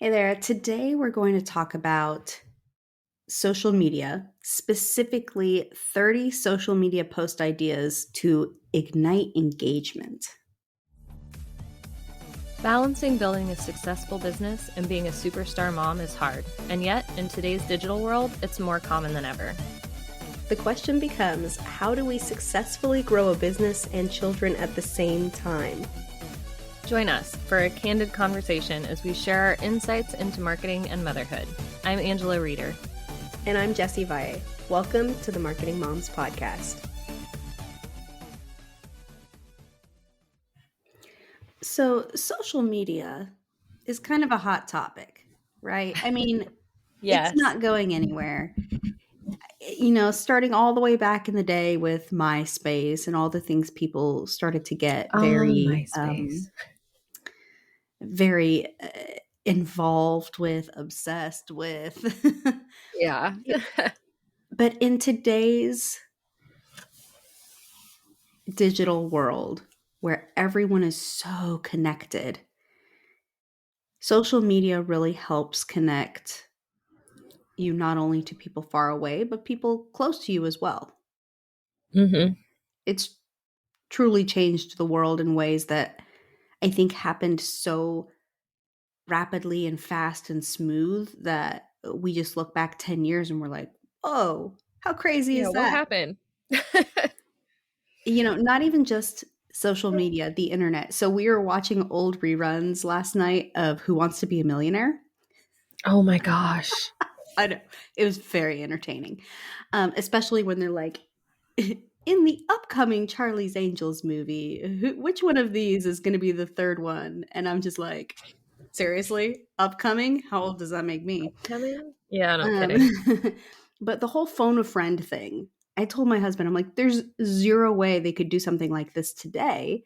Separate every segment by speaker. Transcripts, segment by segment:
Speaker 1: Hey there. Today we're going to talk about social media, specifically 30 social media post ideas to ignite engagement.
Speaker 2: Balancing building a successful business and being a superstar mom is hard, and yet, in today's digital world, it's more common than ever.
Speaker 3: The question becomes, how do we successfully grow a business and children at the same time?
Speaker 2: Join us for a candid conversation as we share our insights into marketing and motherhood. I'm Angela Reeder.
Speaker 3: And I'm Jessie Valle. Welcome to the Marketing Moms Podcast.
Speaker 1: So, social media is kind of a hot topic, right? I mean,
Speaker 2: Yes.
Speaker 1: It's not going anywhere. Starting all the way back in the day with MySpace and all the things people started to get
Speaker 2: MySpace.
Speaker 1: very involved with, obsessed with.
Speaker 2: Yeah.
Speaker 1: But in today's digital world where everyone is so connected, social media really helps connect you not only to people far away, but people close to you as well.
Speaker 2: Mm-hmm.
Speaker 1: It's truly changed the world in ways that I think happened so rapidly and fast and smooth that we just look back 10 years and we're like, oh, how crazy
Speaker 2: Yeah,
Speaker 1: is
Speaker 2: what
Speaker 1: that?
Speaker 2: happened?
Speaker 1: Not even just social media, the internet. So we were watching old reruns last night of Who Wants to Be a Millionaire.
Speaker 2: Oh my gosh.
Speaker 1: I know. It was very entertaining, especially when they're like, in the upcoming Charlie's Angels movie, which one of these is going to be the third one? And I'm just like, seriously? Upcoming? How old does that make me?
Speaker 2: Upcoming? Yeah, no kidding.
Speaker 1: But the whole phone a friend thing, I told my husband, I'm like, there's zero way they could do something like this today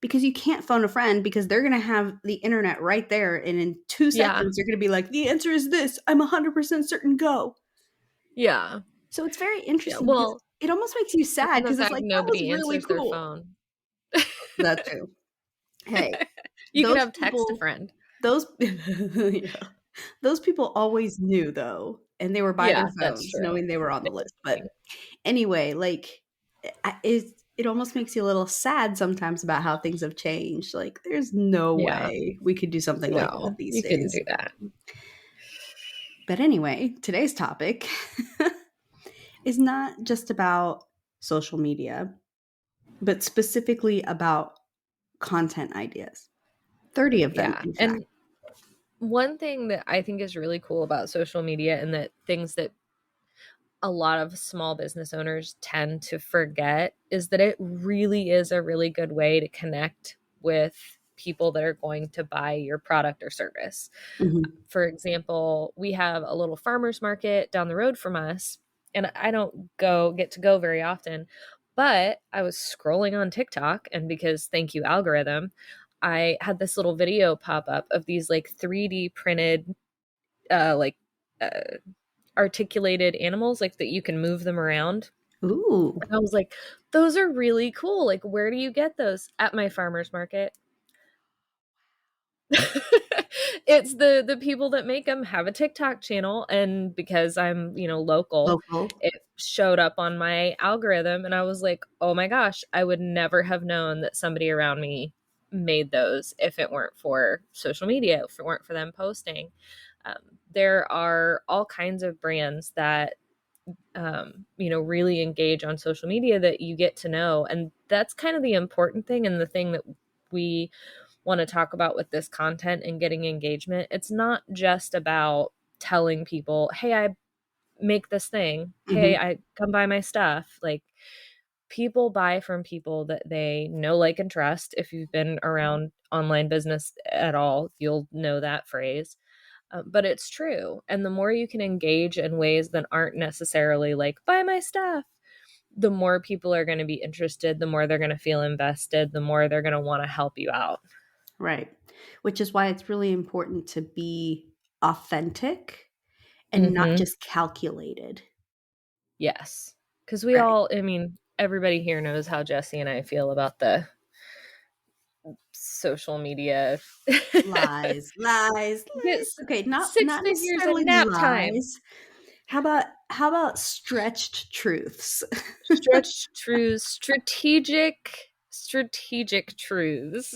Speaker 1: because you can't phone a friend because they're going to have the internet right there. And in 2 seconds, they're going to be like, the answer is this. I'm 100% certain. Go.
Speaker 2: Yeah.
Speaker 1: So it's very interesting because
Speaker 2: Well,
Speaker 1: it almost makes you sad
Speaker 2: the
Speaker 1: because it's
Speaker 2: fact
Speaker 1: like, that was
Speaker 2: nobody
Speaker 1: really
Speaker 2: answers their
Speaker 1: cool.
Speaker 2: phone.
Speaker 1: That too. Hey,
Speaker 2: You could
Speaker 1: those
Speaker 2: have text a friend.
Speaker 1: Those those people always knew though, and they were by their
Speaker 2: That's
Speaker 1: phones
Speaker 2: true.
Speaker 1: knowing they were on the list. But anyway, like it almost makes you a little sad sometimes about how things have changed. Like there's no
Speaker 2: Yeah.
Speaker 1: way we could do something like that
Speaker 2: No,
Speaker 1: these
Speaker 2: you couldn't
Speaker 1: days.
Speaker 2: do that.
Speaker 1: But anyway, today's topic is not just about social media, but specifically about content ideas. 30 of them,
Speaker 2: Yeah.
Speaker 1: in fact.
Speaker 2: And one thing that I think is really cool about social media and that things that a lot of small business owners tend to forget is that it really is a really good way to connect with people that are going to buy your product or service.
Speaker 1: Mhm.
Speaker 2: For example, we have a little farmer's market down the road from us, and I don't get to go very often, but I was scrolling on TikTok, and because thank you algorithm, I had this little video pop up of these like 3D printed like articulated animals, like that you can move them around.
Speaker 1: Ooh.
Speaker 2: And I was like, those are really cool. Like, where do you get those? At my farmer's market. It's the people that make them have a TikTok channel, and because I'm, local, it showed up on my algorithm, and I was like, oh my gosh, I would never have known that somebody around me made those if it weren't for social media, if it weren't for them posting. There are all kinds of brands that really engage on social media that you get to know, and that's kind of the important thing, and the thing that we want to talk about with this content and getting engagement. It's not just about telling people, hey, I make this thing. Hey, I come buy my stuff. Like, people buy from people that they know, like, and trust. If you've been around online business at all, you'll know that phrase. But it's true. And the more you can engage in ways that aren't necessarily like, buy my stuff, the more people are going to be interested, the more they're going to feel invested, the more they're going to want to help you out.
Speaker 1: Right. Which is why it's really important to be authentic and not just calculated.
Speaker 2: Yes. Because we all, everybody here knows how Jessie and I feel about the social media.
Speaker 1: Lies, lies,
Speaker 2: Get
Speaker 1: lies. Okay,
Speaker 2: six
Speaker 1: not
Speaker 2: figures
Speaker 1: necessarily
Speaker 2: and nap time.
Speaker 1: lies. How about stretched truths?
Speaker 2: Stretched truths, strategic truths.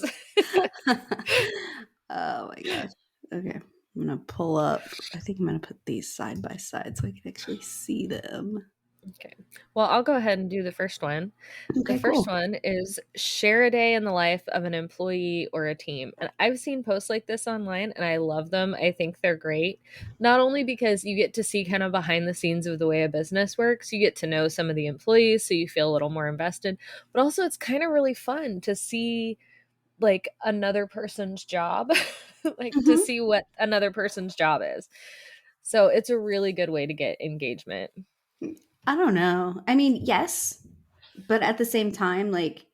Speaker 1: Oh my gosh. Okay. I'm gonna pull up. I think I'm gonna put these side by side so I can actually see them.
Speaker 2: Okay. Well, I'll go ahead and do the first one. The
Speaker 1: Okay,
Speaker 2: first
Speaker 1: cool.
Speaker 2: one is share a day in the life of an employee or a team. And I've seen posts like this online and I love them. I think they're great. Not only because you get to see kind of behind the scenes of the way a business works, you get to know some of the employees so you feel a little more invested, but also it's kind of really fun to see like another person's job, like to
Speaker 1: Mhm.
Speaker 2: see what another person's job is. So it's a really good way to get engagement.
Speaker 1: I don't know. I mean, yes, but at the same time, like,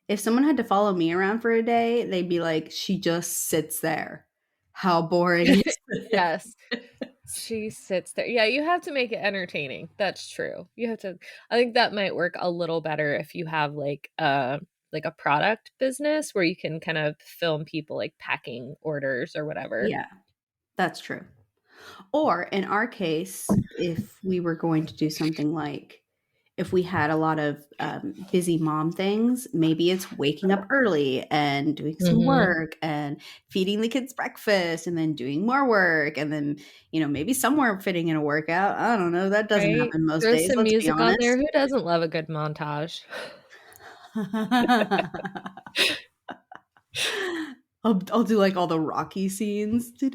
Speaker 1: if someone had to follow me around for a day, they'd be like, she just sits there. How boring is it?
Speaker 2: Yes. She sits there. Yeah, you have to make it entertaining. That's true. You have to I think that might work a little better if you have like a product business where you can kind of film people like packing orders or whatever.
Speaker 1: Yeah, that's true. Or in our case, if we were going to do something like if we had a lot of busy mom things, maybe it's waking up early and doing some
Speaker 2: Mhm.
Speaker 1: work and feeding the kids breakfast and then doing more work and then, maybe somewhere fitting in a workout. I don't know. That doesn't
Speaker 2: Right?
Speaker 1: happen most
Speaker 2: Throw
Speaker 1: days.
Speaker 2: some
Speaker 1: Let's be
Speaker 2: music on there.
Speaker 1: honest.
Speaker 2: Who doesn't love a good montage?
Speaker 1: I'll do like all the Rocky scenes.
Speaker 2: There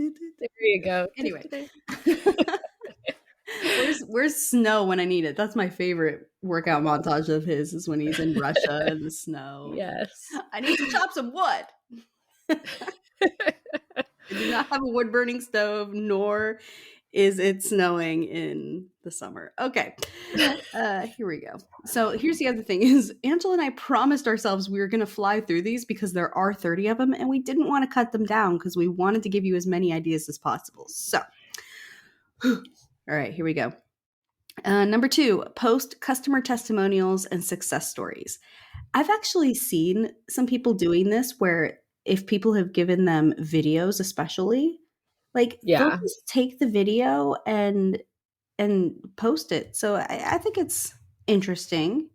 Speaker 2: you go.
Speaker 1: Anyway. Where's Snow when I need it? That's my favorite workout montage of his is when he's in Russia in the snow.
Speaker 2: Yes.
Speaker 1: I need to chop some wood. I do not have a wood burning stove, nor is it snowing in the summer. Okay. Here we go. So here's the other thing is Angela and I promised ourselves we were going to fly through these because there are 30 of them and we didn't want to cut them down because we wanted to give you as many ideas as possible. So, all right, here we go. Number 2, post customer testimonials and success stories. I've actually seen some people doing this where if people have given them videos, especially, like they'll
Speaker 2: Yeah.
Speaker 1: just take the video and post it. So I think it's interesting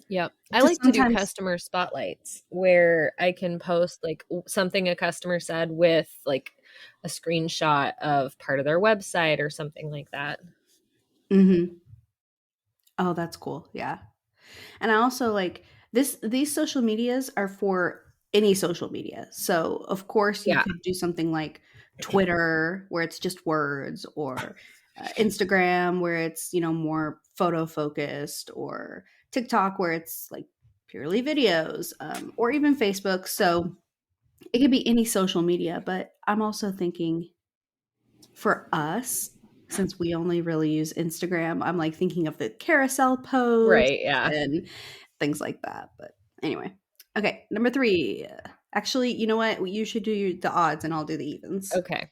Speaker 2: Yep. I
Speaker 1: to
Speaker 2: like to do
Speaker 1: sometimes.
Speaker 2: customer spotlights where I can post like something a customer said with like a screenshot of part of their website or something like that.
Speaker 1: Mhm. Oh, that's cool. Yeah. And I also like these social medias are for any social media. So, of course, you
Speaker 2: Yeah.
Speaker 1: could do something like Twitter where it's just words or Instagram where it's, more photo focused or TikTok where it's like purely videos or even Facebook. So, it could be any social media, but I'm also thinking for us, since we only really use Instagram, I'm like thinking of the carousel posts
Speaker 2: Right. Yeah.
Speaker 1: and things like that. But anyway, okay, number 3. Actually, you know what? You should do the odds and I'll do the evens.
Speaker 2: Okay.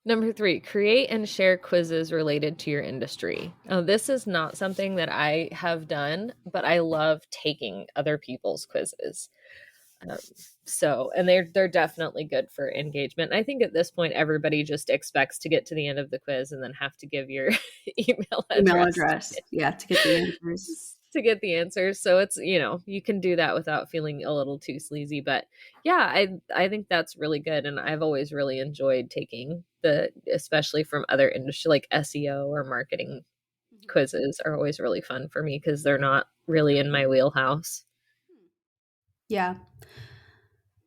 Speaker 2: Number 3, create and share quizzes related to your industry. Now, this is not something that I have done, but I love taking other people's quizzes. Um, and they're definitely good for engagement. I think at this point, everybody just expects to get to the end of the quiz and then have to give your email
Speaker 1: Email
Speaker 2: address
Speaker 1: address. Yeah, to get the answers.
Speaker 2: to get the answers. So it's, you can do that without feeling a little too sleazy. But yeah, I think that's really good. And I've always really enjoyed taking especially from other industry like SEO or marketing quizzes are always really fun for me because they're not really in my wheelhouse.
Speaker 1: Yeah.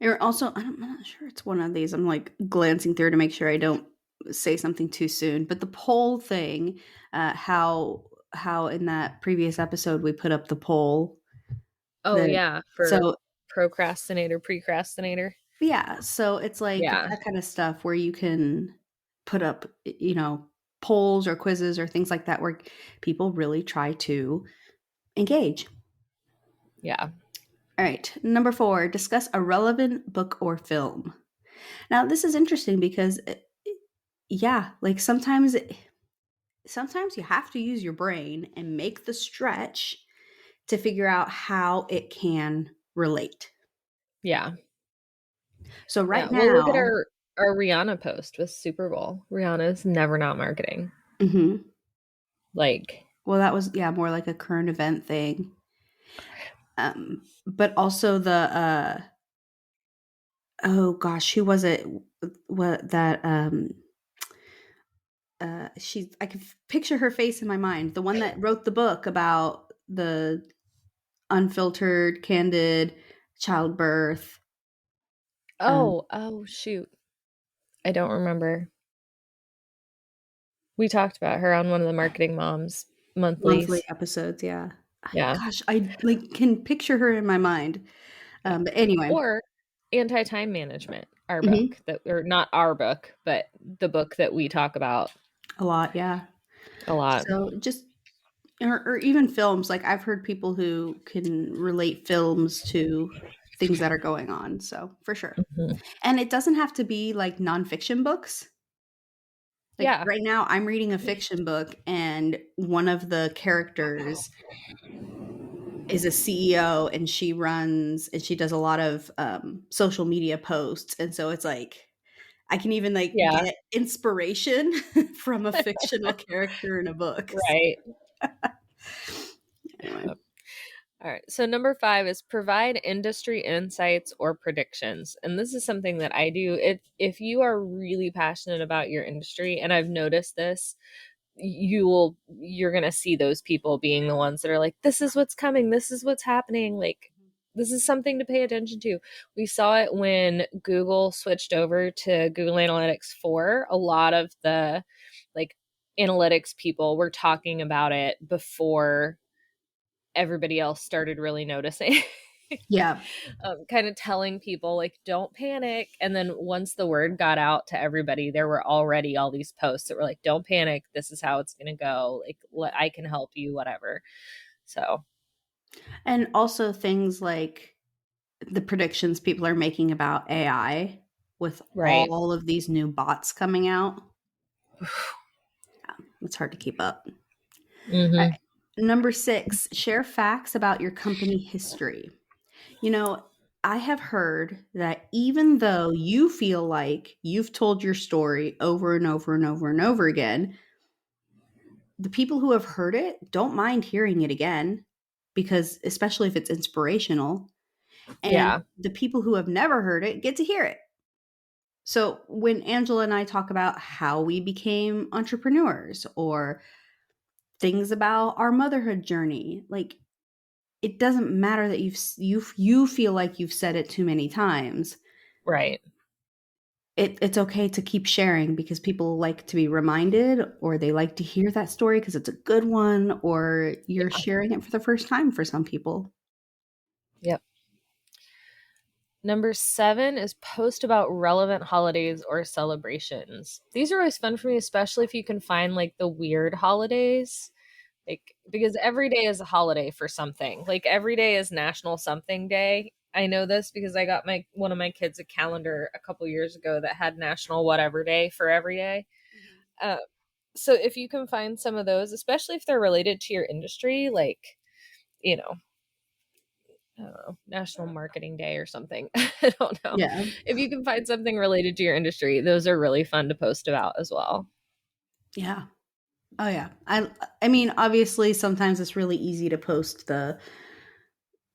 Speaker 1: Or also, I'm not sure it's one of these. I'm like glancing through to make sure I don't say something too soon. But the poll thing, how in that previous episode we put up the poll.
Speaker 2: Oh
Speaker 1: The
Speaker 2: yeah, for
Speaker 1: so
Speaker 2: precrastinator.
Speaker 1: yeah, so it's like
Speaker 2: Yeah.
Speaker 1: that kind of stuff where you can put up, polls or quizzes or things like that where people really try to engage.
Speaker 2: Yeah.
Speaker 1: All right, number 4, discuss a relevant book or film. Now, this is interesting because, yeah, like sometimes you have to use your brain and make the stretch to figure out how it can relate.
Speaker 2: Yeah.
Speaker 1: So
Speaker 2: Yeah.
Speaker 1: right
Speaker 2: Well, look at
Speaker 1: now,
Speaker 2: our Rihanna post with Super Bowl. Rihanna's never not marketing.
Speaker 1: mhm.
Speaker 2: Like,
Speaker 1: Well, that was, yeah, more like a current event thing. But also oh gosh, who was it? What that I can picture her face in my mind. The one that wrote the book about the unfiltered, candid childbirth.
Speaker 2: oh shoot. I don't remember. We talked about her on one of the Marketing Moms
Speaker 1: Monthly
Speaker 2: monthlies.
Speaker 1: episodes, yeah.
Speaker 2: Yeah.
Speaker 1: Gosh, I like can picture her in my mind.
Speaker 2: Yeah.
Speaker 1: But anyway,
Speaker 2: Or Anti-Time Management, our
Speaker 1: mhm,
Speaker 2: book that, or not our book, but the book that we talk about
Speaker 1: a lot, yeah.
Speaker 2: a lot.
Speaker 1: So just or even films. Like I've heard people who can relate films to things that are going on. So for sure,
Speaker 2: Mhm.
Speaker 1: and it doesn't have to be like nonfiction books. Like
Speaker 2: Yeah.
Speaker 1: right now, I'm reading a fiction book, and one of the characters is a CEO, and she does a lot of social media posts, and so it's like I can even like
Speaker 2: Yeah.
Speaker 1: get inspiration from a fictional character in a book.
Speaker 2: Right.
Speaker 1: Anyway,
Speaker 2: All right. So number 5 is provide industry insights or predictions. And this is something that I do. If you are really passionate about your industry, and I've noticed this, you're going to see those people being the ones that are like, this is what's coming, this is what's happening, like this is something to pay attention to. We saw it when Google switched over to Google Analytics 4. A lot of the like analytics people were talking about it before everybody else started really noticing.
Speaker 1: yeah.
Speaker 2: Kind of telling people like don't panic, and then once the word got out to everybody, there were already all these posts that were like don't panic, this is how it's going to go, like I can help you, whatever. So
Speaker 1: And also things like the predictions people are making about AI with
Speaker 2: right.
Speaker 1: all of these new bots coming out. It's hard to keep up. All
Speaker 2: Mm-hmm.
Speaker 1: right. Number 6, share facts about your company history. You know, I have heard that even though you feel like you've told your story over and over and over and over again, the people who have heard it don't mind hearing it again because, especially if it's inspirational, and
Speaker 2: Yeah.
Speaker 1: the people who have never heard it get to hear it. So when Angela and I talk about how we became entrepreneurs or things about our motherhood journey, like it doesn't matter that you feel like you've said it too many times.
Speaker 2: Right.
Speaker 1: It's okay to keep sharing because people like to be reminded or they like to hear that story because it's a good one or you're
Speaker 2: Yeah.
Speaker 1: sharing it for the first time for some people.
Speaker 2: Yep. Number 7 is post about relevant holidays or celebrations. These are always fun for me, especially if you can find like the weird holidays. Like, because every day is a holiday for something. Like every day is National Something Day. I know this because I got my one of my kids a calendar a couple years ago that had National Whatever Day for every day. Uh, so if you can find some of those, especially if they're related to your industry, like, you know, I don't know, National Marketing Day or something. I don't know.
Speaker 1: Yeah.
Speaker 2: If you can find something related to your industry, those are really fun to post about as well.
Speaker 1: Yeah. Oh yeah. I mean, obviously sometimes it's really easy to post the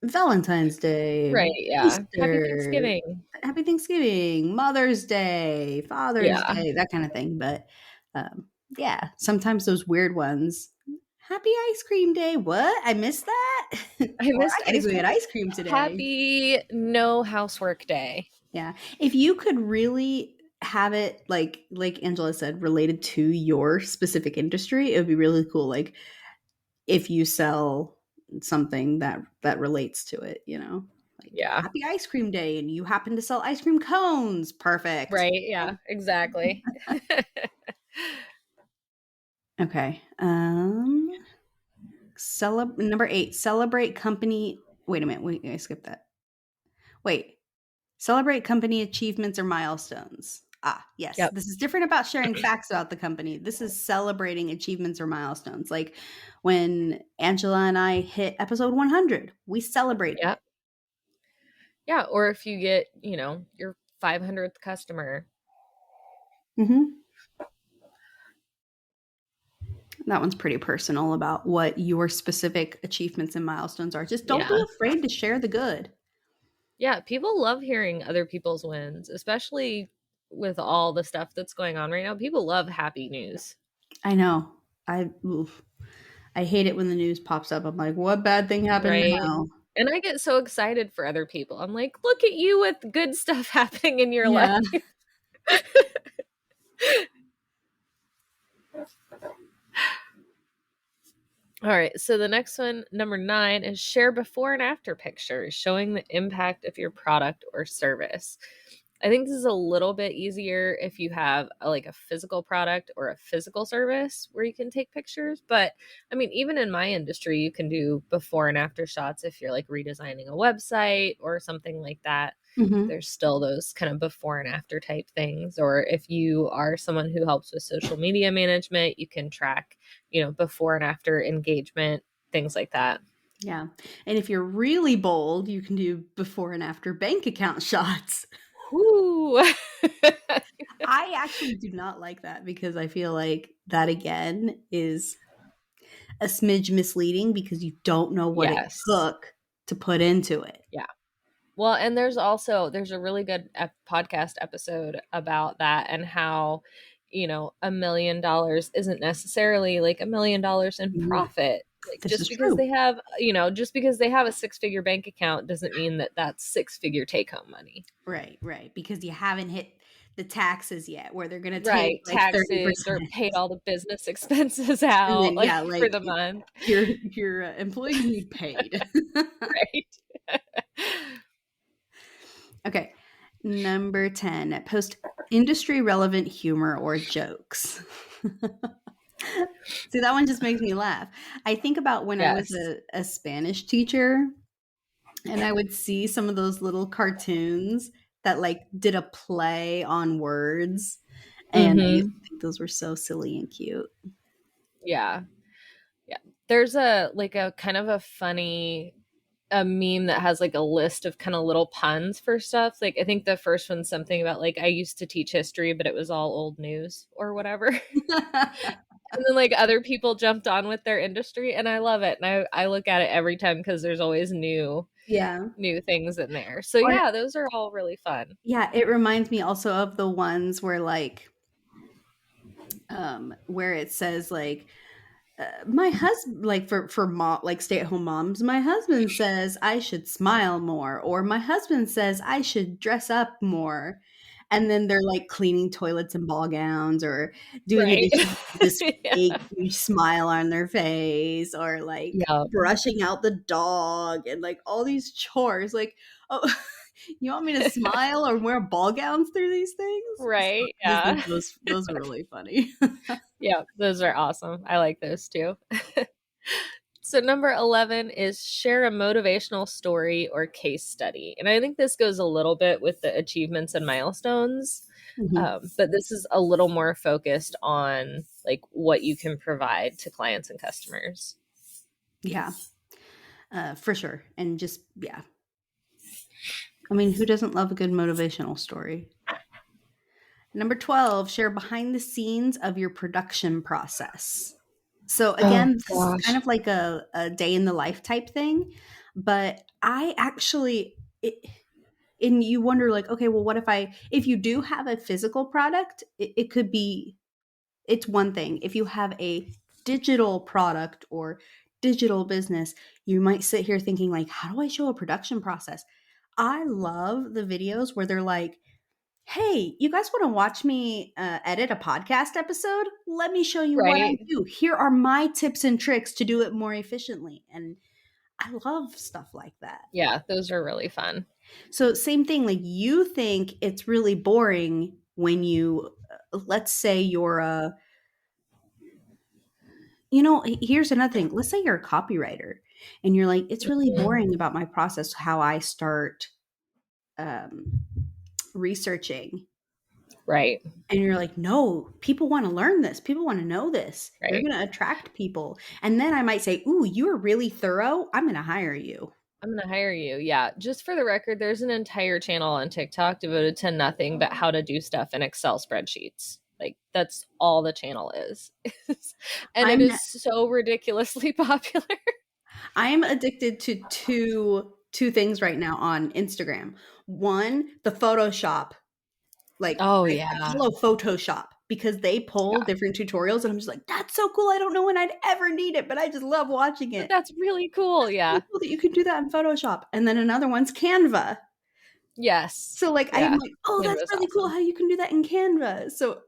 Speaker 1: Valentine's Day,
Speaker 2: Right. Yeah. Happy
Speaker 1: Easter,
Speaker 2: Thanksgiving.
Speaker 1: Happy Thanksgiving, Mother's Day, Father's
Speaker 2: Yeah.
Speaker 1: Day, that kind of thing. But yeah, sometimes those weird ones. Happy Ice Cream Day. What? I missed that?
Speaker 2: I
Speaker 1: Or
Speaker 2: missed
Speaker 1: I gotta
Speaker 2: ice
Speaker 1: go
Speaker 2: cream.
Speaker 1: get ice cream today.
Speaker 2: Happy no housework day.
Speaker 1: Yeah. If you could really have it like Angela said, related to your specific industry, it would be really cool. Like if you sell something that relates to it, like
Speaker 2: Yeah.
Speaker 1: happy ice cream day and you happen to sell ice cream cones. Perfect.
Speaker 2: Right. Yeah. Exactly.
Speaker 1: Okay. Number 8, celebrate company. Wait a minute. Wait, I skipped that. Wait. Celebrate company achievements or milestones. Ah, yes.
Speaker 2: Yep.
Speaker 1: This is different about sharing facts about the company. This is celebrating achievements or milestones. Like when Angela and I hit episode 100, we celebrated
Speaker 2: Yep.
Speaker 1: it.
Speaker 2: Yeah. Or if you get, your 500th customer.
Speaker 1: Mm-hmm. That one's pretty personal about what your specific achievements and milestones are. Just don't be afraid to share the good.
Speaker 2: Yeah, people love hearing other people's wins, especially with all the stuff that's going on right now. People love happy news.
Speaker 1: I know. I hate it when the news pops up. I'm like, what bad thing happened now?
Speaker 2: And I get so excited for other people. I'm like, look at you with good stuff happening in your life. All right, so the next one, number 9, is share before and after pictures showing the impact of your product or service. I think this is a little bit easier if you have a physical product or a physical service where you can take pictures. But I mean, even in my industry, you can do before and after shots if you're like redesigning a website or something like that.
Speaker 1: Mm-hmm.
Speaker 2: There's still those kind of before and after type things. Or if you are someone who helps with social media management, you can track, before and after engagement, things like that.
Speaker 1: Yeah. And if you're really bold, you can do before and after bank account shots.
Speaker 2: Ooh.
Speaker 1: I actually do not like that because I feel like that again is a smidge misleading because you don't know what it took to put into it.
Speaker 2: Yeah. Well, and there's a really good podcast episode about that and how, $1 million isn't necessarily like $1 million in profit. Like just because they have, just because they have a 6-figure bank account doesn't mean that that's 6-figure take-home money.
Speaker 1: Right. Because you haven't hit the taxes yet, where they're going to take
Speaker 2: taxes 30%. Or paid all the business expenses out then, for the month.
Speaker 1: Your employees need paid.
Speaker 2: Right.
Speaker 1: Okay. Number 10, post industry relevant humor or jokes. See, that one just makes me laugh. I think about when I was a Spanish teacher and I would see some of those little cartoons that like did a play on words. And I used to think those were so silly and cute.
Speaker 2: Yeah. Yeah. There's a kind of a funny meme that has like a list of kind of little puns for stuff. Like I think the first one's something about like I used to teach history, but it was all old news or whatever. And then like other people jumped on with their industry and I love it. And I look at it every time because there's always new things in there. So yeah, those are all really fun.
Speaker 1: Yeah, it reminds me also of the ones where like where it says like my husband, like for mom, like stay-at-home moms, my husband says I should smile more, or my husband says I should dress up more. And then they're like cleaning toilets in ball gowns or doing this big huge smile on their face, or like brushing out the dog and like all these chores. Like, oh, you want me to smile or wear ball gowns through these things?
Speaker 2: Right.
Speaker 1: So yeah. Those are really funny.
Speaker 2: Yeah, those are awesome. I like those too. So number 11 is share a motivational story or case study. And I think this goes a little bit with the achievements and milestones, but this is a little more focused on like what you can provide to clients and customers.
Speaker 1: Yeah, for sure. And just, yeah. I mean, who doesn't love a good motivational story? Number 12, share behind the scenes of your production process. So again, this is kind of like a day in the life type thing, but I actually, and you wonder like, okay, well, what if you do have a physical product, it could be, it's one thing. If you have a digital product or digital business, you might sit here thinking like, how do I show a production process? I love the videos where they're like, hey, you guys want to watch me edit a podcast episode? Let me show you what I do. Here are my tips and tricks to do it more efficiently. And I love stuff like that.
Speaker 2: Yeah, those are really fun.
Speaker 1: So same thing, like you think it's really boring when you, let's say you're here's another thing. Let's say you're a copywriter and you're like, it's really boring about my process, how I start researching.
Speaker 2: Right.
Speaker 1: And you're like, no, people want to learn this. People want to know this. You're going to attract people. And then I might say, ooh, you are really thorough. I'm going to hire you.
Speaker 2: I'm gonna hire you. Yeah. Just for the record, there's an entire channel on TikTok devoted to nothing but how to do stuff in Excel spreadsheets. Like that's all the channel is. And it
Speaker 1: I'm
Speaker 2: is so ridiculously popular.
Speaker 1: I'm addicted to two things right now on Instagram. One, the Photoshop. Like
Speaker 2: Oh
Speaker 1: I
Speaker 2: yeah.
Speaker 1: follow Photoshop because they pull
Speaker 2: Yeah.
Speaker 1: different tutorials and I'm just like, that's so cool. I don't know when I'd ever need it, but I just love watching
Speaker 2: But
Speaker 1: it.
Speaker 2: that's really cool.
Speaker 1: It's really
Speaker 2: Yeah.
Speaker 1: cool that you can do that in Photoshop. And then another one's Canva.
Speaker 2: Yes.
Speaker 1: So like I'm
Speaker 2: Yeah.
Speaker 1: like, oh, that's
Speaker 2: Canva's
Speaker 1: really cool
Speaker 2: awesome.
Speaker 1: how you can do that in Canva. So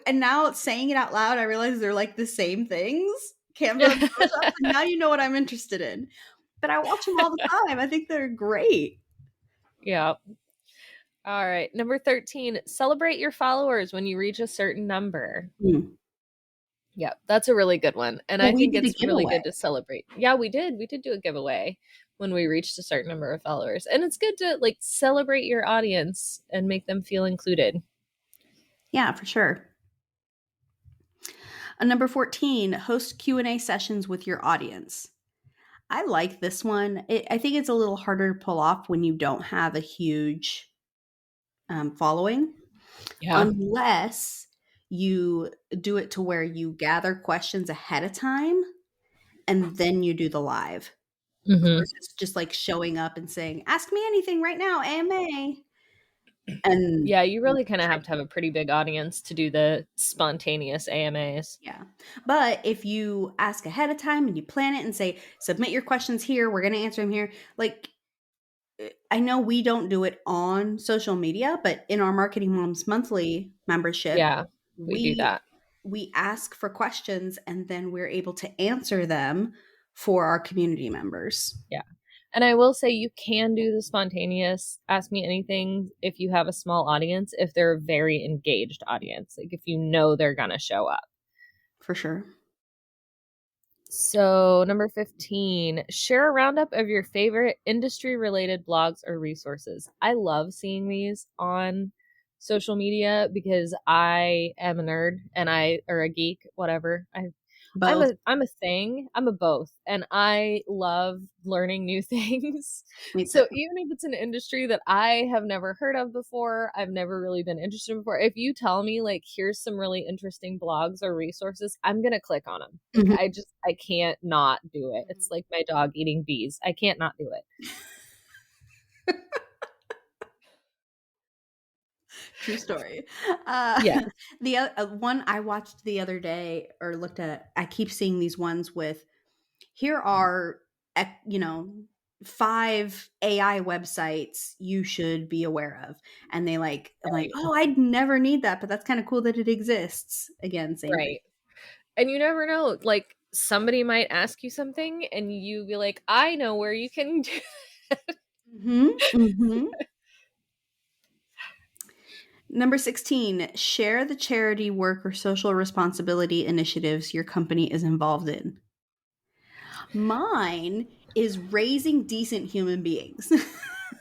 Speaker 1: and now saying it out loud, I realize they're like the same things, Canva and Photoshop. So now you know what I'm interested in. But I watch them all the time. I think they're great.
Speaker 2: Yeah. All right. Number 13, celebrate your followers when you reach a certain number.
Speaker 1: Mm.
Speaker 2: Yeah, that's a really good one. And
Speaker 1: Well,
Speaker 2: I
Speaker 1: we
Speaker 2: think
Speaker 1: did a
Speaker 2: it's really
Speaker 1: giveaway.
Speaker 2: good to celebrate. Yeah, we did. We did do a giveaway when we reached a certain number of followers. And it's good to like celebrate your audience and make them feel included.
Speaker 1: Yeah, for sure. Number 14, host Q&A sessions with your audience. I like this one. I think it's a little harder to pull off when you don't have a huge following,
Speaker 2: Yeah.
Speaker 1: unless you do it to where you gather questions ahead of time and then you do the live
Speaker 2: Hmm.
Speaker 1: versus just like showing up and saying, ask me anything right now, AMA. And
Speaker 2: Yeah, you really kind of have to have a pretty big audience to do the spontaneous AMAs.
Speaker 1: yeah. But if you ask ahead of time and you plan it and say, submit your questions here, we're going to answer them here. Like, I know we don't do it on social media, but in our Marketing Moms Monthly membership,
Speaker 2: Yeah, we do
Speaker 1: we
Speaker 2: that.
Speaker 1: we ask for questions and then we're able to answer them for our community members.
Speaker 2: Yeah. And I will say you can do the spontaneous ask me anything if you have a small audience, if they're a very engaged audience, like if you know they're going to show up.
Speaker 1: For sure.
Speaker 2: So, number 15, share a roundup of your favorite industry related blogs or resources. I love seeing these on social media because I am a nerd and or a geek, whatever.
Speaker 1: Both.
Speaker 2: I'm a thing. I'm a both. And I love learning new things.
Speaker 1: Me
Speaker 2: So
Speaker 1: too.
Speaker 2: even if it's an industry that I have never heard of before, I've never really been interested in before, if you tell me like here's some really interesting blogs or resources, I'm gonna click on them. Like
Speaker 1: Mhm.
Speaker 2: I can't not do it. It's like my dog eating bees. I can't not do it.
Speaker 1: True story.
Speaker 2: Yeah.
Speaker 1: The one I watched the other day or looked at, I keep seeing these ones with, here are, 5 AI websites you should be aware of. And I'm like,
Speaker 2: Right.
Speaker 1: oh, I'd never need that, but that's kind of cool that it exists. Again, same thing.
Speaker 2: Right. And you never know, like somebody might ask you something and you be like, I know where you can do that.
Speaker 1: Mm-hmm. Number 16, share the charity work or social responsibility initiatives your company is involved in. Mine is raising decent human beings.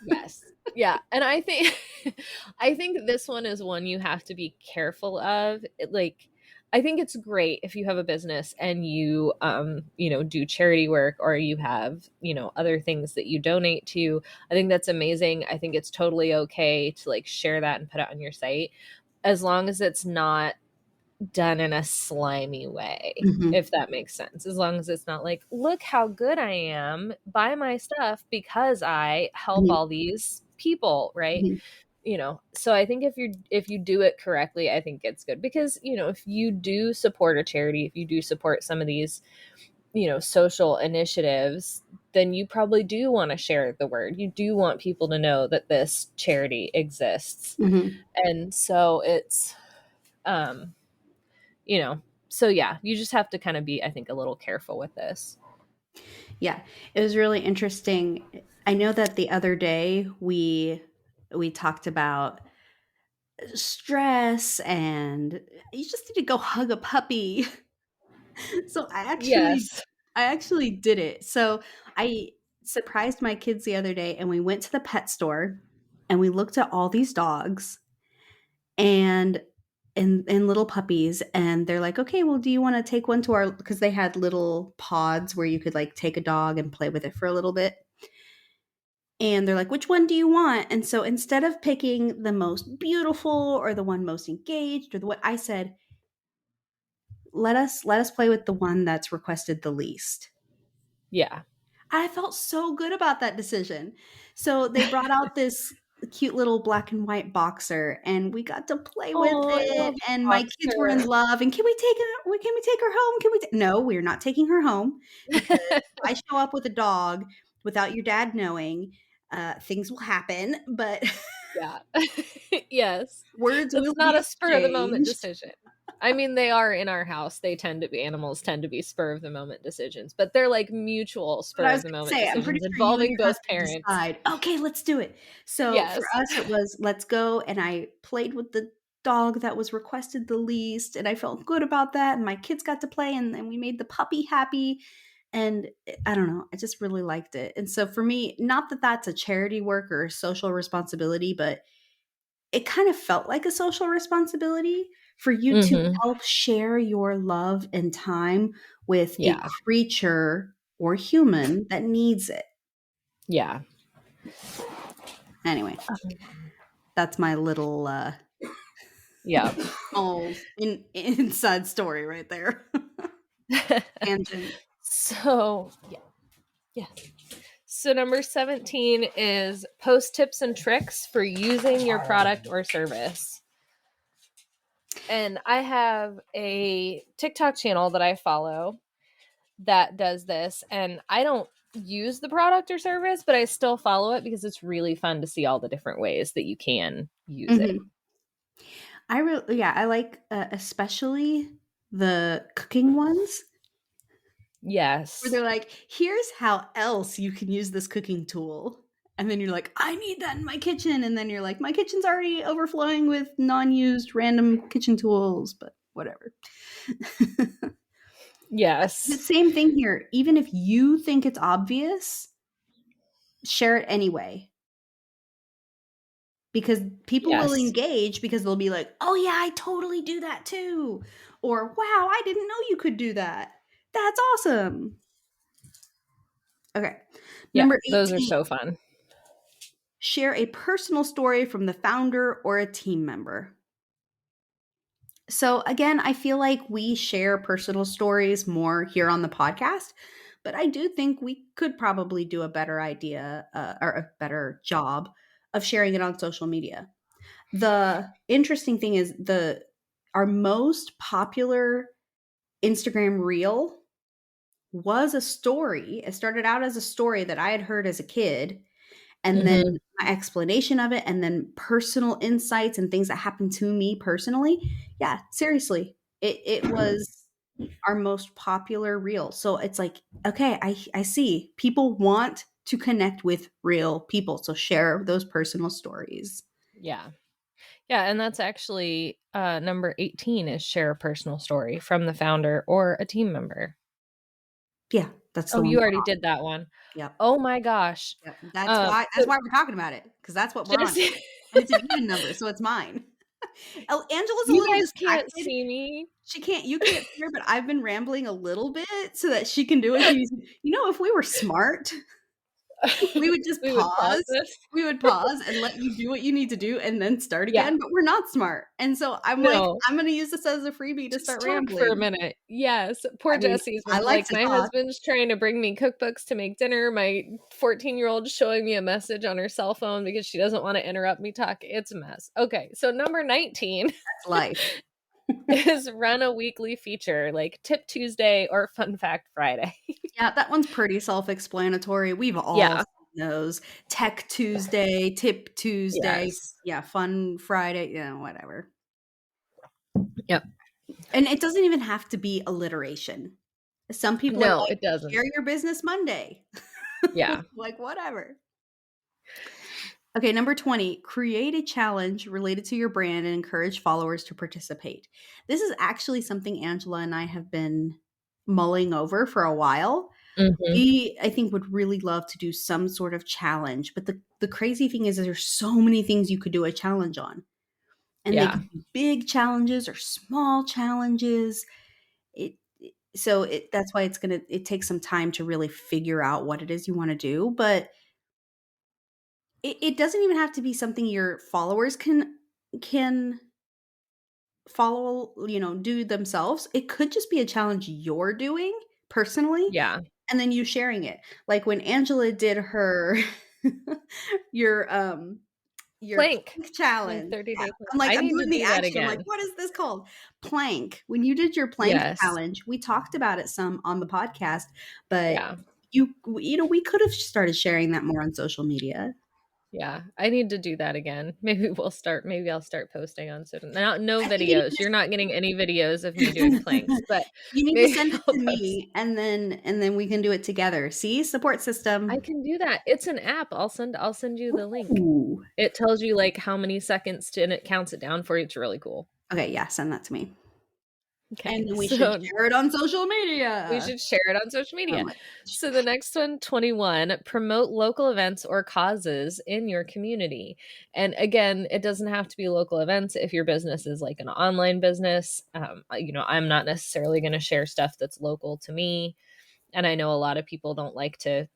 Speaker 2: Yes. Yeah. And I think this one is one you have to be careful of. I think it's great if you have a business and you do charity work or you have, other things that you donate to. I think that's amazing. I think it's totally okay to like share that and put it on your site as long as it's not done in a slimy way,
Speaker 1: Mhm.
Speaker 2: if that makes sense. As long as it's not like, look how good I am, buy my stuff because I help
Speaker 1: Mhm.
Speaker 2: all these people, right?
Speaker 1: Mhm.
Speaker 2: So I think if you do it correctly, I think it's good because, if you do support a charity, if you do support some of these, social initiatives, then you probably do want to share the word. You do want people to know that this charity exists.
Speaker 1: Mhm.
Speaker 2: And so it's so yeah, you just have to kind of be, I think, a little careful with this.
Speaker 1: Yeah, it was really interesting. I know that the other day we talked about stress and you just need to go hug a puppy. So
Speaker 2: Yes.
Speaker 1: I actually did it. So I surprised my kids the other day and we went to the pet store and we looked at all these dogs and little puppies and they're like, okay, well, do you want to take one to our, because they had little pods where you could like take a dog and play with it for a little bit. And they're like, which one do you want? And so instead of picking the most beautiful or the one most engaged or the what, I said, let us play with the one that's requested the least.
Speaker 2: Yeah.
Speaker 1: I felt so good about that decision. So they brought out this cute little black and white boxer and we got to play with
Speaker 2: Oh, I
Speaker 1: it
Speaker 2: love
Speaker 1: and my kids were in
Speaker 2: boxer.
Speaker 1: love and can we take her home? No, we're not taking her home because if I show up with a dog without your dad knowing, things will happen, but
Speaker 2: Yeah. Yes.
Speaker 1: words
Speaker 2: That's
Speaker 1: will
Speaker 2: not
Speaker 1: be
Speaker 2: a spur of the moment
Speaker 1: exchanged.
Speaker 2: decision. I mean, they are in our house. Animals tend to be spur of the moment decisions, but they're like mutual
Speaker 1: But
Speaker 2: spur
Speaker 1: I
Speaker 2: of
Speaker 1: was
Speaker 2: the
Speaker 1: going to
Speaker 2: moment
Speaker 1: say, I'm pretty
Speaker 2: decisions
Speaker 1: sure you and
Speaker 2: involving
Speaker 1: your
Speaker 2: both
Speaker 1: husband
Speaker 2: parents.
Speaker 1: decide, okay, let's do it. So for
Speaker 2: Yes.
Speaker 1: us, it was let's go. And I played with the dog that was requested the least. And I felt good about that. And my kids got to play and we made the puppy happy. And I don't know, I just really liked it. And so for me, not that that's a charity work or a social responsibility, but it kind of felt like a social responsibility for you to
Speaker 2: Mm-hmm.
Speaker 1: help share your love and time with a
Speaker 2: Yeah.
Speaker 1: creature or human that needs it.
Speaker 2: Yeah.
Speaker 1: Anyway, that's my little
Speaker 2: Yeah.
Speaker 1: inside story right there. Tangent.
Speaker 2: So, yeah. Yeah. So, number 17 is post tips and tricks for using your product or service. And I have a TikTok channel that I follow that does this. And I don't use the product or service, but I still follow it because it's really fun to see all the different ways that you can use it.
Speaker 1: Mhm. I like especially the cooking ones where
Speaker 2: Yes.
Speaker 1: they're like, here's how else you can use this cooking tool. And then you're like, I need that in my kitchen. And then you're like, my kitchen's already overflowing with non-used random kitchen tools, but whatever. The
Speaker 2: Yes.
Speaker 1: same thing here. Even if you think it's obvious, share it anyway. Because people will
Speaker 2: Yes.
Speaker 1: engage because they'll be like, oh, yeah, I totally do that too. Or, wow, I didn't know you could do that. That's awesome. Okay.
Speaker 2: Yeah.
Speaker 1: Number
Speaker 2: Those are
Speaker 1: 18,
Speaker 2: so fun.
Speaker 1: share a personal story from the founder or a team member. So, again, I feel like we share personal stories more here on the podcast, but I do think we could probably do a better idea or a better job of sharing it on social media. The interesting thing is our most popular Instagram reel was a story. It started out as a story that I had heard as a kid, and then
Speaker 2: Mm-hmm.
Speaker 1: my explanation of it, and then personal insights and things that happened to me personally. Yeah, seriously, it was our most popular reel. So it's like, okay, I see people want to connect with real people, so share those personal stories.
Speaker 2: Yeah. Yeah. And that's actually number 18 is share a personal story from the founder or a team member.
Speaker 1: Yeah, that's
Speaker 2: Oh,
Speaker 1: the one.
Speaker 2: you already did that one.
Speaker 1: Yep.
Speaker 2: Oh my gosh.
Speaker 1: Yep.
Speaker 2: So
Speaker 1: That's why we're talking about it, because that's what we're on.
Speaker 2: Jesse,
Speaker 1: And it's an even number, so it's mine. Oh, Angela's a
Speaker 2: you
Speaker 1: little
Speaker 2: guys can't
Speaker 1: distracted.
Speaker 2: see me.
Speaker 1: You can't see her, but I've been rambling a little bit so that she can do what she needs to. If we were smart, we would just
Speaker 2: We would pause
Speaker 1: pause.
Speaker 2: this.
Speaker 1: We would pause and let you do what you need to do and then start
Speaker 2: Yeah.
Speaker 1: again, but we're not smart. And so I'm like,
Speaker 2: No.
Speaker 1: I'm gonna use this as a freebie to
Speaker 2: Just
Speaker 1: start
Speaker 2: talk for a
Speaker 1: rambling.
Speaker 2: minute. Yes. Poor
Speaker 1: I mean,
Speaker 2: Jesse's
Speaker 1: I
Speaker 2: one's
Speaker 1: like
Speaker 2: like,
Speaker 1: to
Speaker 2: my
Speaker 1: talk.
Speaker 2: husband's trying to bring me cookbooks to make dinner. My 14-year-old showing me a message on her cell phone because she doesn't want to interrupt me talk. It's a mess. Okay. So number 19
Speaker 1: That's life.
Speaker 2: is run a weekly feature like Tip Tuesday or Fun Fact Friday.
Speaker 1: Yeah, that one's pretty self-explanatory. We've all
Speaker 2: Yeah.
Speaker 1: seen those. Tech Tuesday, Tip Tuesday,
Speaker 2: Yes.
Speaker 1: yeah, Fun Friday, whatever.
Speaker 2: Yep.
Speaker 1: And it doesn't even have to be alliteration. Some people are
Speaker 2: No,
Speaker 1: like,
Speaker 2: it doesn't.
Speaker 1: share your business Monday.
Speaker 2: Yeah.
Speaker 1: Like, whatever. Okay, number 20, create a challenge related to your brand and encourage followers to participate. This is actually something Angela and I have been mulling over for a while.
Speaker 2: Mm-hmm.
Speaker 1: We, I think, would really love to do some sort of challenge. But the crazy thing is there's so many things you could do a challenge on. And they
Speaker 2: Yeah.
Speaker 1: could be big challenges or small challenges. That's why it takes some time to really figure out what it is you want to do. But it doesn't even have to be something your followers can follow, do themselves. It could just be a challenge you're doing personally,
Speaker 2: Yeah.
Speaker 1: and then you sharing it. Like when Angela did her your your
Speaker 2: Plank.
Speaker 1: plank
Speaker 2: My
Speaker 1: challenge.
Speaker 2: 30-day
Speaker 1: Yeah.
Speaker 2: plank.
Speaker 1: I'm like,
Speaker 2: I
Speaker 1: I'm
Speaker 2: need to
Speaker 1: doing the
Speaker 2: do that
Speaker 1: action. I'm like,
Speaker 2: again.
Speaker 1: what is this called? Plank. When you did your plank
Speaker 2: Yes.
Speaker 1: challenge, we talked about it some on the podcast, but
Speaker 2: Yeah.
Speaker 1: we could have started sharing that more on social media.
Speaker 2: Yeah, I need to do that again. Maybe I'll start posting on social no
Speaker 1: I think you need
Speaker 2: videos.
Speaker 1: to
Speaker 2: You're not getting any videos of me doing planks, but
Speaker 1: you need to
Speaker 2: maybe
Speaker 1: send it
Speaker 2: I'll
Speaker 1: to
Speaker 2: post.
Speaker 1: me, and then we can do it together. See? Support
Speaker 2: I
Speaker 1: system.
Speaker 2: can do that. It's an app. I'll send you the link.
Speaker 1: Ooh.
Speaker 2: It tells you like how many seconds to, and it counts it down for you. It's really cool.
Speaker 1: Okay, yeah, send that to me.
Speaker 2: Okay.
Speaker 1: And then we should
Speaker 2: So
Speaker 1: share it on social
Speaker 2: we
Speaker 1: media.
Speaker 2: should share it on social
Speaker 1: Oh
Speaker 2: media.
Speaker 1: my
Speaker 2: So the next one, 21, promote local events or causes in your community. And again, it doesn't have to be local events. If your business is like an online business, I'm not necessarily going to share stuff that's local to me. And I know a lot of people don't like to,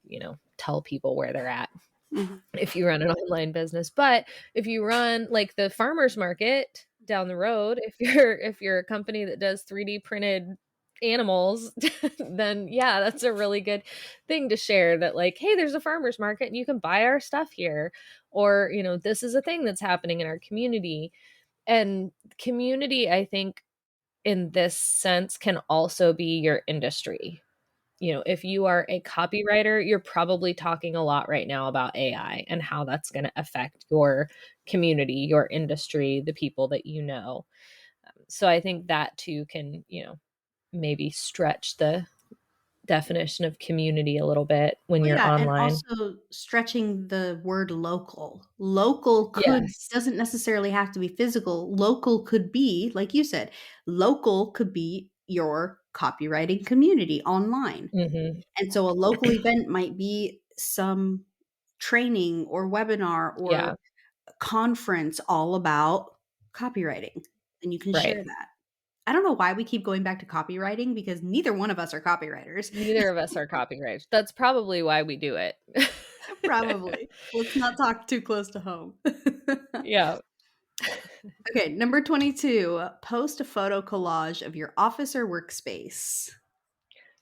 Speaker 2: tell people where they're at
Speaker 1: Mhm.
Speaker 2: if you run an online business. But if you run like the farmers market down the road, if you're a company that does 3D printed animals, then yeah, that's a really good thing to share, that like, hey, there's a farmers market and you can buy our stuff here, or this is a thing that's happening in our community. And community, I think, in this sense can also be your industry. If you are a copywriter, you're probably talking a lot right now about AI and how that's going to affect your community, your industry, the people that you know. So I think that too can, maybe stretch the definition of community a little bit when
Speaker 1: Well,
Speaker 2: you're
Speaker 1: yeah, and
Speaker 2: online.
Speaker 1: also stretching the word local. Local
Speaker 2: Yes.
Speaker 1: doesn't necessarily have to be physical. Local could be, like you said, local could be your copywriting community online.
Speaker 2: Hmm.
Speaker 1: And so a local event might be some training or webinar or
Speaker 2: Yeah.
Speaker 1: conference all about copywriting, and you can
Speaker 2: Right.
Speaker 1: share that. I don't know why we keep going back to copywriting because neither one of us are copywriters.
Speaker 2: Neither of us are copywriters. That's probably why we do it.
Speaker 1: Probably. Let's not talk too close to home.
Speaker 2: Yeah.
Speaker 1: Okay, number 22, post a photo collage of your office or workspace.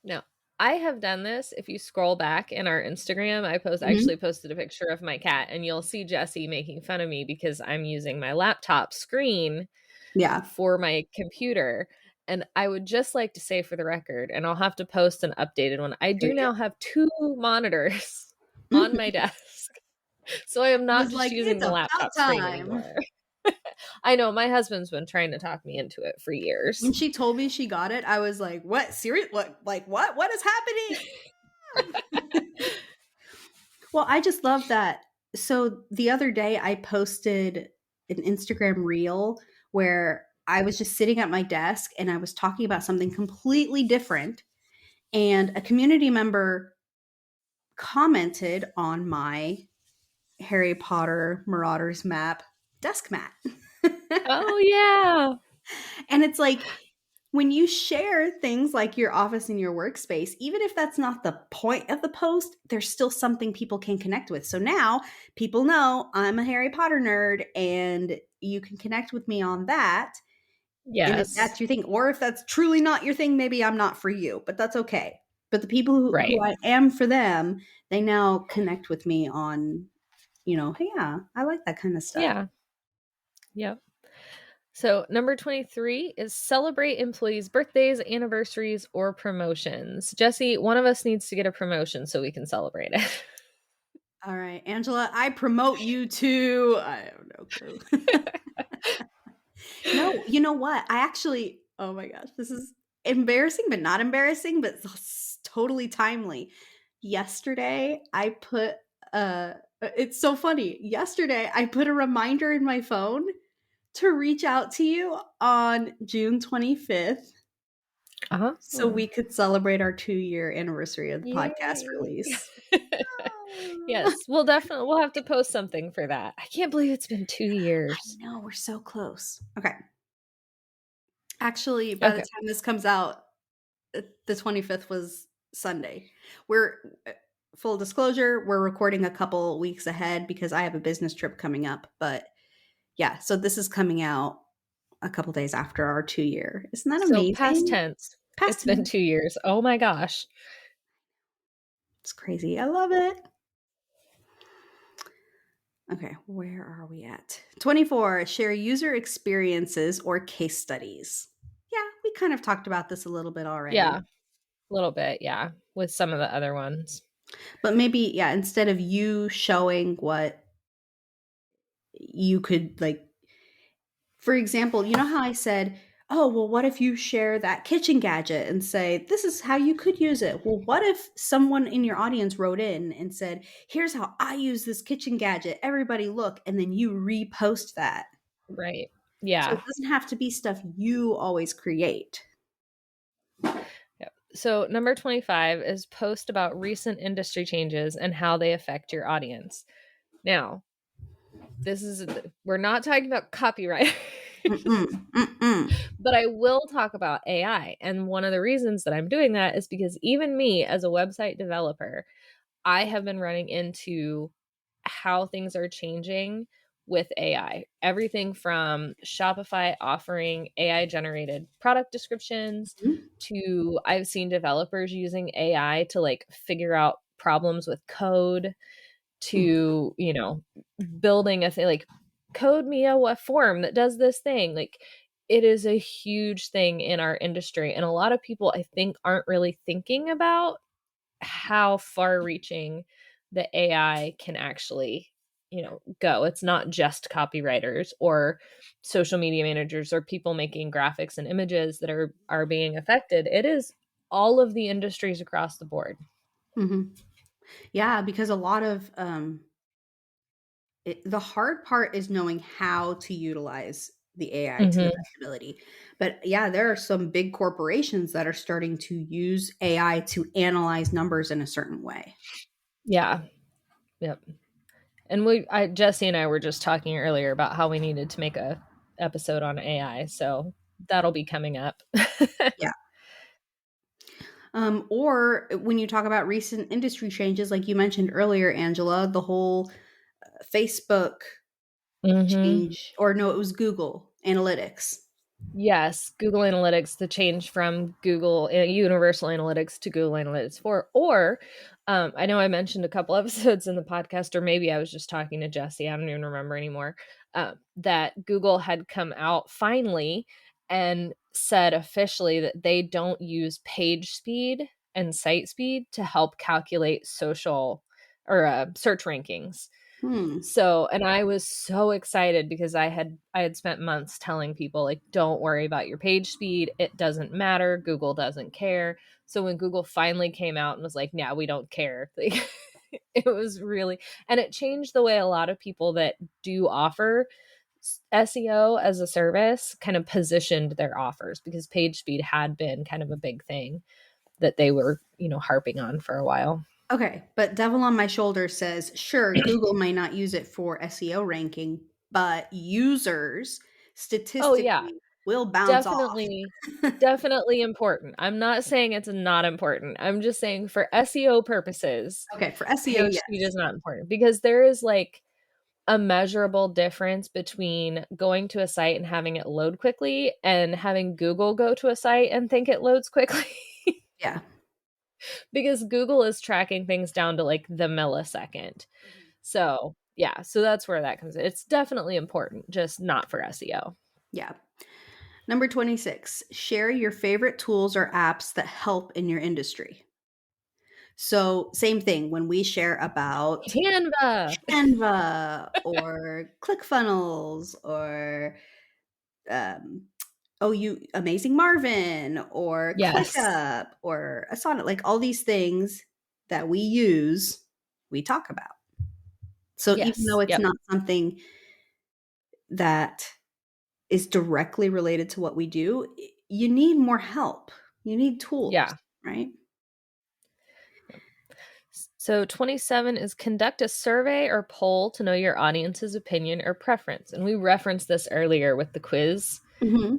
Speaker 2: No, I have done this. If you scroll back in our Instagram, I
Speaker 1: Mhm.
Speaker 2: actually posted a picture of my cat, and you'll see Jesse making fun of me because I'm using my laptop screen
Speaker 1: Yeah.
Speaker 2: for my computer. And I would just like to say for the record, and I'll have to post an updated one, I
Speaker 1: There
Speaker 2: do
Speaker 1: you
Speaker 2: now have two monitors
Speaker 1: go.
Speaker 2: on my desk. So I am
Speaker 1: I
Speaker 2: not
Speaker 1: was
Speaker 2: just
Speaker 1: like,
Speaker 2: using
Speaker 1: it's
Speaker 2: the
Speaker 1: about
Speaker 2: laptop screen
Speaker 1: time.
Speaker 2: anymore. I know my husband's been trying to talk me into it for
Speaker 1: When
Speaker 2: years.
Speaker 1: she told me she got it, I was like, what? Serious? What? Like, what? What is happening? Well, I just love that. So the other day, I posted an Instagram reel where I was just sitting at my desk and I was talking about something completely different. And a community member commented on my Harry Potter Marauders map desk mat.
Speaker 2: Oh, yeah.
Speaker 1: And it's like, when you share things like your office and your workspace, even if that's not the point of the post, there's still something people can connect with. So now people know I'm a Harry Potter nerd and you can connect with me on that. And if
Speaker 2: Yes.
Speaker 1: that's your thing, or if that's truly not your thing, maybe I'm not for you, but that's okay. But the people who
Speaker 2: Right.
Speaker 1: I am for them, they now connect with me on, hey, yeah, I like that kind of stuff.
Speaker 2: Yeah. Yep. So, number 23 is celebrate employees' birthdays, anniversaries, or promotions. Jesse, one of us needs to get a promotion so we can celebrate it.
Speaker 1: All right, Angela, I promote you to, I have no clue. No, you know what? I actually, oh my gosh, this is embarrassing, but not embarrassing, but totally timely. Yesterday, I put, it's so funny. Yesterday, I put a reminder in my phone to reach out to you on June 25th so
Speaker 2: Oh,
Speaker 1: we could celebrate our 2-year anniversary of the podcast
Speaker 2: yay.
Speaker 1: release.
Speaker 2: Yes, we'll have to post something for that. I can't believe it's been 2
Speaker 1: I
Speaker 2: years.
Speaker 1: know, we're so close. Okay. Actually, by the
Speaker 2: Okay.
Speaker 1: time this comes out, the 25th was Sunday. We're full disclosure, we're recording a couple weeks ahead because I have a business trip coming up. But yeah, so this is coming out a couple days after our 2-year. Isn't that
Speaker 2: So past
Speaker 1: amazing?
Speaker 2: tense.
Speaker 1: Past
Speaker 2: It's been
Speaker 1: tense.
Speaker 2: 2 years. Oh my gosh.
Speaker 1: It's crazy. I love it. Okay, where are we at? 24, share user experiences or case studies. Yeah, we kind of talked about this a little bit already.
Speaker 2: Yeah. A little bit, yeah, with some of the other ones.
Speaker 1: But maybe, yeah, instead of you showing what you could, like, for example, you know how I said, oh, well, what if you share that kitchen gadget and say, this is how you could use it? Well, what if someone in your audience wrote in and said, here's how I use this kitchen gadget. Everybody look. And then you repost that.
Speaker 2: Right.
Speaker 1: So
Speaker 2: Yeah.
Speaker 1: it doesn't have to be stuff you always create.
Speaker 2: Yep. So number 25 is post about recent industry changes and how they affect your audience. Now, we're not talking about copyright. But I will talk about AI. And one of the reasons that I'm doing that is because even me as a website developer, I have been running into how things are changing with AI. Everything from Shopify offering AI generated product descriptions to I've seen developers using AI to like figure out problems with code to, you know, building a thing like code me a form that does this thing. Like it is a huge thing in our industry. And a lot of people I think aren't really thinking about how far reaching the AI can actually, you know, go. It's not just copywriters or social media managers or people making graphics and images that are being affected. It is all of the industries across the board.
Speaker 1: Mm-hmm. Yeah, because a lot of the hard part is knowing how to utilize the AI to the best ability. But yeah, there are some big corporations that are starting to use AI to analyze numbers in a certain way.
Speaker 2: Yeah. Yep. And Jesse and I were just talking earlier about how we needed to make a episode on AI. So that'll be coming up.
Speaker 1: Yeah. Or when you talk about recent industry changes, like you mentioned earlier, Angela, the whole Facebook change, or no, it was Google Analytics.
Speaker 2: Yes, Google Analytics, the change from Google Universal Analytics to Google Analytics 4. Or I know I mentioned a couple episodes in the podcast, or maybe I was just talking to Jesse, I don't even remember anymore, that Google had come out finally and said officially that they don't use page speed and site speed to help calculate social or search rankings. So, and I was so excited because I had spent months telling people like, don't worry about your page speed. It doesn't matter. Google doesn't care. So when Google finally came out and was like, yeah, we don't care. Like, it was really, and it changed the way a lot of people that do offer SEO as a service kind of positioned their offers, because page speed had been kind of a big thing that they were, you know, harping on for a while.
Speaker 1: Okay, but Devil on My Shoulder says, sure, Google may not use it for SEO ranking, but users statistically will bounce
Speaker 2: Definitely,
Speaker 1: off.
Speaker 2: definitely important. I'm not saying it's not important. I'm just saying for SEO purposes,
Speaker 1: Okay, for SEO,
Speaker 2: page
Speaker 1: yes.
Speaker 2: speed is not important because there is like a measurable difference between going to a site and having it load quickly and having Google go to a site and think it loads quickly.
Speaker 1: Yeah.
Speaker 2: Because Google is tracking things down to like the millisecond. So, yeah, so that's where that comes in. It's definitely important, just not for SEO.
Speaker 1: Yeah. Number 26, share your favorite tools or apps that help in your industry. So, same thing when we share about Canva or ClickFunnels or Amazing Marvin or
Speaker 2: Yes.
Speaker 1: ClickUp or Asana, like all these things that we use, we talk about. So
Speaker 2: Yes.
Speaker 1: even though it's not something that is directly related to what we do, you need more help. You need tools, right?
Speaker 2: So 27 is conduct a survey or poll to know your audience's opinion or preference. And we referenced this earlier with the quiz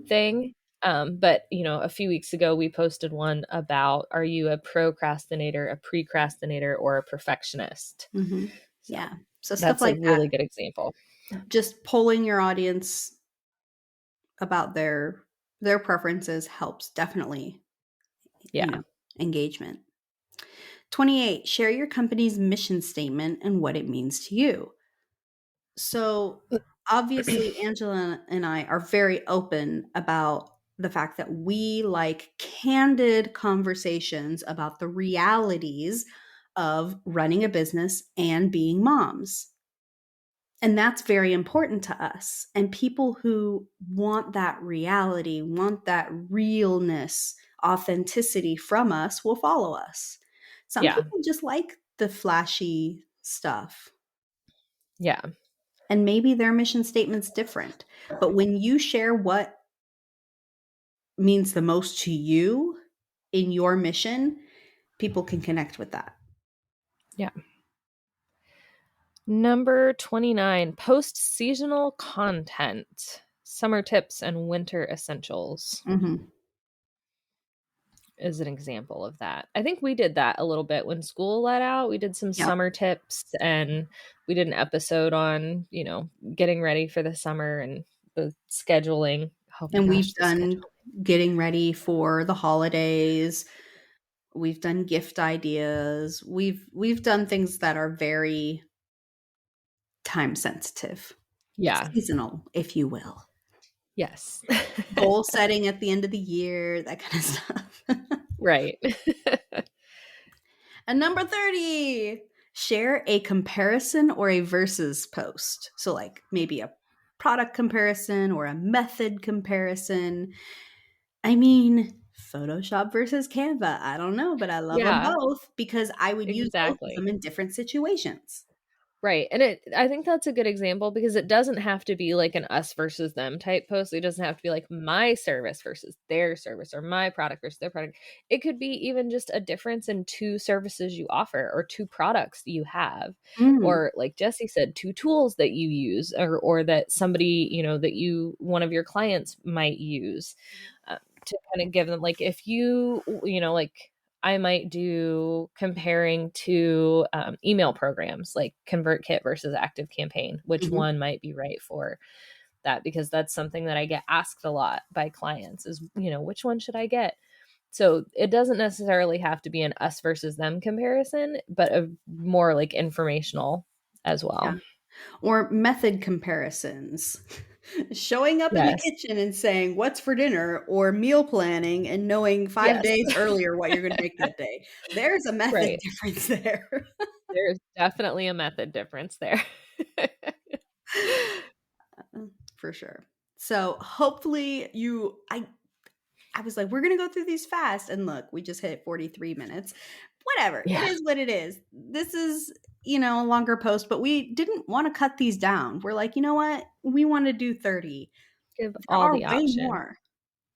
Speaker 2: thing. But, a few weeks ago, we posted one about, are you a procrastinator, a precrastinator, or a perfectionist?
Speaker 1: Mm-hmm.
Speaker 2: So
Speaker 1: Yeah. So stuff
Speaker 2: that's a
Speaker 1: like
Speaker 2: really
Speaker 1: that.
Speaker 2: good example.
Speaker 1: Just polling your audience about their preferences helps definitely,
Speaker 2: Yeah.
Speaker 1: engagement. 28, share your company's mission statement and what it means to you. So obviously, Angela and I are very open about the fact that we like candid conversations about the realities of running a business and being moms. And that's very important to us. And people who want that reality, want that realness, authenticity from us will follow us. Some
Speaker 2: Yeah.
Speaker 1: people just like the flashy stuff.
Speaker 2: Yeah.
Speaker 1: And maybe their mission statement's different. But when you share what means the most to you in your mission, people can connect with that.
Speaker 2: Yeah. Number 29, post seasonal content, summer tips and winter essentials
Speaker 1: Mm-hmm.
Speaker 2: is an example of that. I think we did that a little bit when school let out. We did some
Speaker 1: Yep.
Speaker 2: summer tips, and we did an episode on, getting ready for the summer and the scheduling. Oh my
Speaker 1: And
Speaker 2: gosh,
Speaker 1: we've
Speaker 2: the
Speaker 1: done
Speaker 2: scheduling.
Speaker 1: getting ready for the holidays. We've done gift ideas. We've done things that are very time sensitive,
Speaker 2: Yeah.
Speaker 1: seasonal, if you will.
Speaker 2: Yes.
Speaker 1: Goal setting at the end of the year, that kind of stuff.
Speaker 2: Right.
Speaker 1: And number 30, share a comparison or a versus post. So like maybe a product comparison or a method comparison. I mean, Photoshop versus Canva. I don't know, but I love them
Speaker 2: Yeah,
Speaker 1: both because I would use both of them
Speaker 2: exactly.
Speaker 1: in different situations.
Speaker 2: Right. And I think that's a good example because it doesn't have to be like an us versus them type post. It doesn't have to be like my service versus their service or my product versus their product. It could be even just a difference in two services you offer or two products you have.
Speaker 1: Mm.
Speaker 2: Or like Jesse said, two tools that you use or that somebody, that one of your clients might use, to kind of give them, like, if like, I might do comparing to email programs like ConvertKit versus ActiveCampaign. Which
Speaker 1: Mhm.
Speaker 2: one might be right for that? Because that's something that I get asked a lot by clients is, which one should I get? So it doesn't necessarily have to be an us versus them comparison, but a more like informational as well.
Speaker 1: Yeah. Or method comparisons. Showing up in the
Speaker 2: Yes.
Speaker 1: kitchen and saying, what's for dinner, or meal planning and knowing 5
Speaker 2: Yes.
Speaker 1: days earlier what you're going to make that day. There's a method
Speaker 2: Right.
Speaker 1: difference there.
Speaker 2: There's definitely a method difference there.
Speaker 1: For sure. So hopefully I was like, we're going to go through these fast. And look, we just hit 43 minutes. Whatever.
Speaker 2: Yeah.
Speaker 1: It is what it is. This is, a longer post, but we didn't want to cut these down. We're like, you know what? We want to do 30.
Speaker 2: Give
Speaker 1: There
Speaker 2: all
Speaker 1: are
Speaker 2: the
Speaker 1: way
Speaker 2: option.
Speaker 1: more.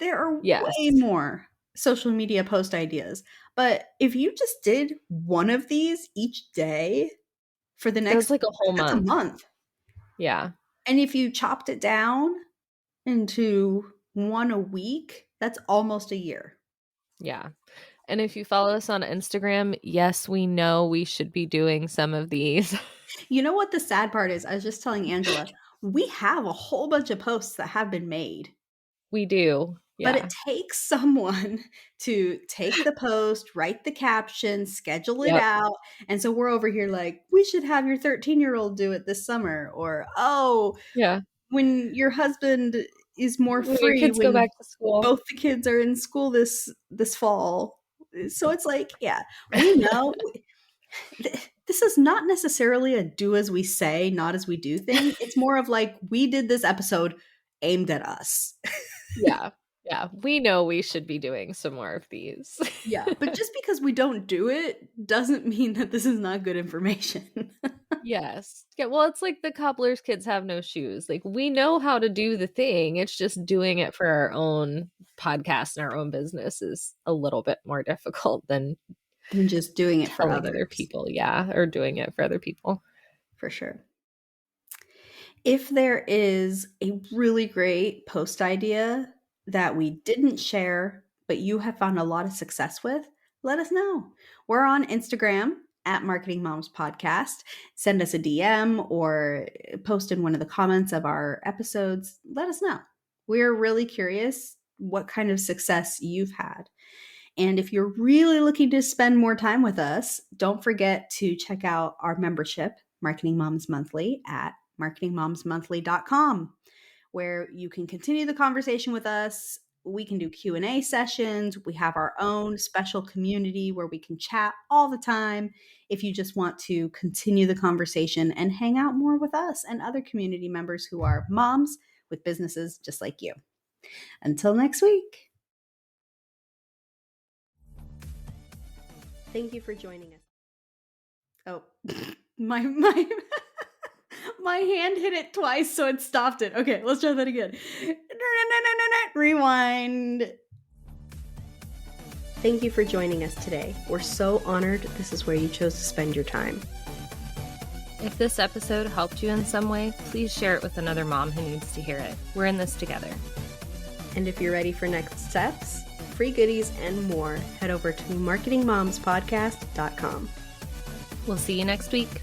Speaker 1: There are
Speaker 2: Yes.
Speaker 1: way more social media post ideas. But if you just did one of these each day for the
Speaker 2: It
Speaker 1: next,
Speaker 2: was like a whole
Speaker 1: that's a
Speaker 2: month.
Speaker 1: month.
Speaker 2: Yeah.
Speaker 1: And if you chopped it down into one a week, that's almost a year.
Speaker 2: Yeah. And if you follow us on Instagram, yes, we know we should be doing some of these.
Speaker 1: You know what the sad part is? I was just telling Angela, we have a whole bunch of posts that have been made.
Speaker 2: We do.
Speaker 1: But
Speaker 2: Yeah.
Speaker 1: it takes someone to take the post, write the caption, schedule it
Speaker 2: Yep.
Speaker 1: out. And so we're over here like, we should have your 13-year-old do it this summer. Or, oh,
Speaker 2: Yeah.
Speaker 1: when your husband is more
Speaker 2: When your
Speaker 1: free,
Speaker 2: kids go
Speaker 1: when
Speaker 2: back to school.
Speaker 1: both the kids are in school this fall. So it's like, yeah, we know this is not necessarily a do as we say, not as we do thing. It's more of like, we did this episode aimed at us.
Speaker 2: Yeah. Yeah. We know we should be doing some more of these.
Speaker 1: Yeah. But just because we don't do it doesn't mean that this is not good information.
Speaker 2: Yes. Yeah. Well, it's like the cobbler's kids have no shoes. Like, we know how to do the thing. It's just doing it for our own podcast and our own business is a little bit more difficult than
Speaker 1: just doing it for
Speaker 2: telling
Speaker 1: others.
Speaker 2: other people. Yeah. Or doing it for other people.
Speaker 1: For sure. If there is a really great post idea that we didn't share, but you have found a lot of success with, let us know. We're on Instagram at Marketing Moms Podcast. Send us a DM or post in one of the comments of our episodes. Let us know. We're really curious what kind of success you've had. And if you're really looking to spend more time with us, don't forget to check out our membership, Marketing Moms Monthly, at marketingmomsmonthly.com, where you can continue the conversation with us. We can do Q&A sessions. We have our own special community where we can chat all the time if you just want to continue the conversation and hang out more with us and other community members who are moms with businesses just like you. Until next week.
Speaker 3: Thank you for joining us.
Speaker 1: Oh, my hand hit it twice, so it stopped it. Okay, let's try that again. Rewind.
Speaker 3: Thank you for joining us today. We're so honored this is where you chose to spend your time.
Speaker 2: If this episode helped you in some way, please share it with another mom who needs to hear it. We're in this together.
Speaker 3: And if you're ready for next steps, free goodies, and more, head over to marketingmomspodcast.com.
Speaker 2: We'll see you next week.